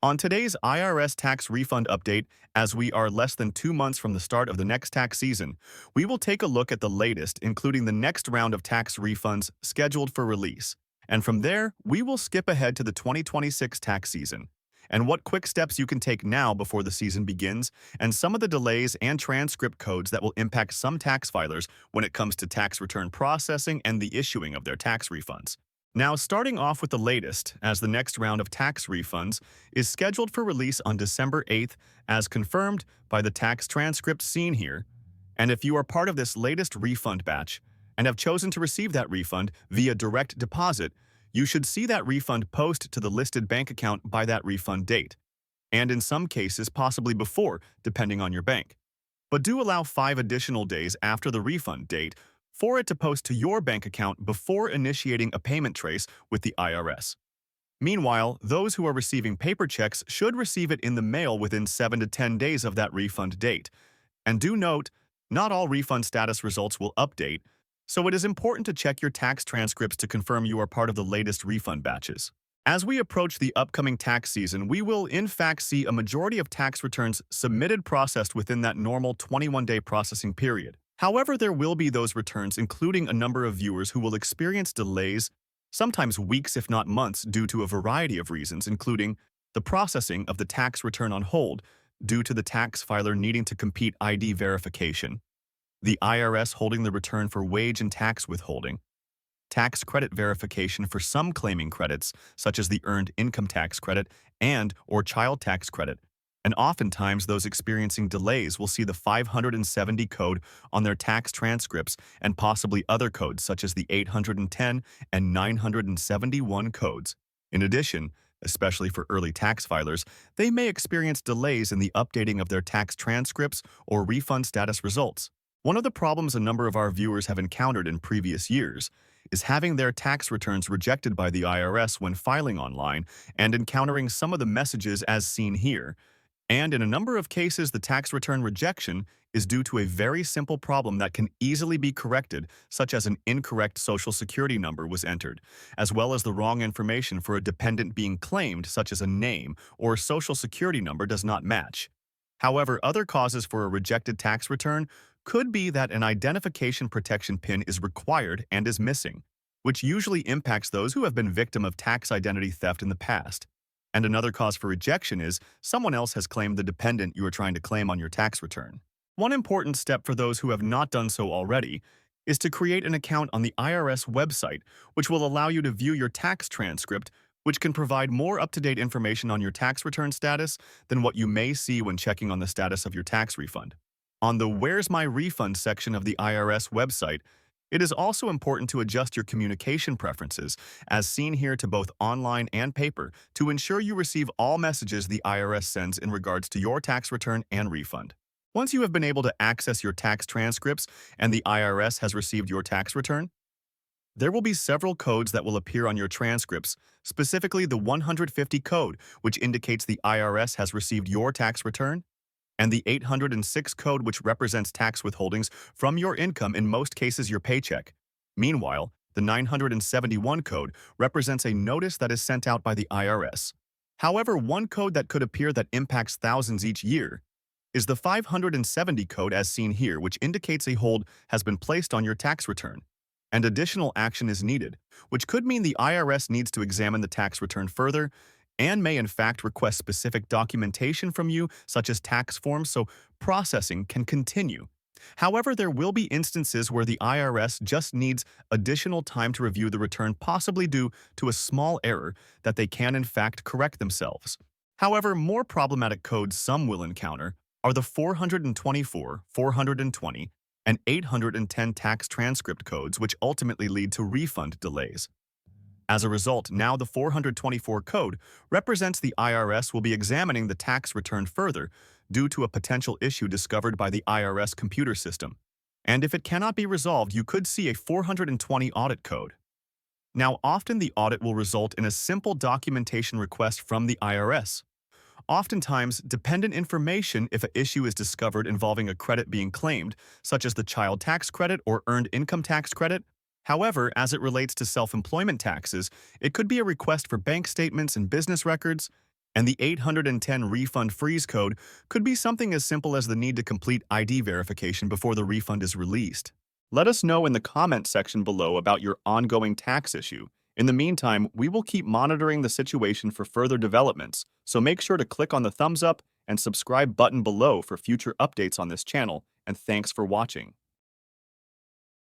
On today's IRS tax refund update, as we are less than 2 months from the start of the next tax season, we will take a look at the latest, including the next round of tax refunds scheduled for release. And from there, we will skip ahead to the 2026 tax season, and what quick steps you can take now before the season begins, and some of the delays and transcript codes that will impact some tax filers when it comes to tax return processing and the issuing of their tax refunds. Now, starting off with the latest, as the next round of tax refunds is scheduled for release on December 8th, as confirmed by the tax transcript seen here. And if you are part of this latest refund batch and have chosen to receive that refund via direct deposit, you should see that refund post to the listed bank account by that refund date, and in some cases possibly before, depending on your bank. But do allow 5 additional days after the refund date for it to post to your bank account before initiating a payment trace with the IRS. Meanwhile, those who are receiving paper checks should receive it in the mail within 7 to 10 days of that refund date. And do note, not all refund status results will update, so it is important to check your tax transcripts to confirm you are part of the latest refund batches. As we approach the upcoming tax season, we will in fact see a majority of tax returns submitted processed within that normal 21-day processing period. However, there will be those returns, including a number of viewers who will experience delays, sometimes weeks if not months, due to a variety of reasons, including the processing of the tax return on hold due to the tax filer needing to complete ID verification, the IRS holding the return for wage and tax withholding, tax credit verification for some claiming credits, such as the Earned Income Tax Credit and/or Child Tax Credit, and oftentimes those experiencing delays will see the 570 code on their tax transcripts and possibly other codes such as the 810 and 971 codes. In addition, especially for early tax filers, they may experience delays in the updating of their tax transcripts or refund status results. One of the problems a number of our viewers have encountered in previous years is having their tax returns rejected by the IRS when filing online and encountering some of the messages as seen here. And in a number of cases, the tax return rejection is due to a very simple problem that can easily be corrected, such as an incorrect Social Security number was entered, as well as the wrong information for a dependent being claimed, such as a name or Social Security number does not match. However, other causes for a rejected tax return could be that an identification protection PIN is required and is missing, which usually impacts those who have been victim of tax identity theft in the past. And another cause for rejection is someone else has claimed the dependent you are trying to claim on your tax return. One important step for those who have not done so already is to create an account on the IRS website, which will allow you to view your tax transcript, which can provide more up-to-date information on your tax return status than what you may see when checking on the status of your tax refund. On the Where's My Refund section of the IRS website, it is also important to adjust your communication preferences, as seen here, to both online and paper, to ensure you receive all messages the IRS sends in regards to your tax return and refund. Once you have been able to access your tax transcripts and the IRS has received your tax return, there will be several codes that will appear on your transcripts, specifically the 150 code, which indicates the IRS has received your tax return, and the 806 code, which represents tax withholdings from your income, in most cases your paycheck. Meanwhile, the 971 code represents a notice that is sent out by the IRS. However, one code that could appear that impacts thousands each year is the 570 code as seen here, which indicates a hold has been placed on your tax return, and additional action is needed, which could mean the IRS needs to examine the tax return further and may in fact request specific documentation from you, such as tax forms, so processing can continue. However, there will be instances where the IRS just needs additional time to review the return, possibly due to a small error that they can in fact correct themselves. However, more problematic codes some will encounter are the 424, 420, and 810 tax transcript codes, which ultimately lead to refund delays. As a result, now the 424 code represents the IRS will be examining the tax return further due to a potential issue discovered by the IRS computer system. And if it cannot be resolved, you could see a 420 audit code. Now, often the audit will result in a simple documentation request from the IRS. Oftentimes, dependent information if an issue is discovered involving a credit being claimed, such as the Child Tax Credit or Earned Income Tax Credit. However, as it relates to self-employment taxes, it could be a request for bank statements and business records, And the 810 refund freeze code could be something as simple as the need to complete ID verification before the refund is released. Let us know in the comments section below about your ongoing tax issue. In the meantime, we will keep monitoring the situation for further developments, so make sure to click on the thumbs up and subscribe button below for future updates on this channel, and thanks for watching.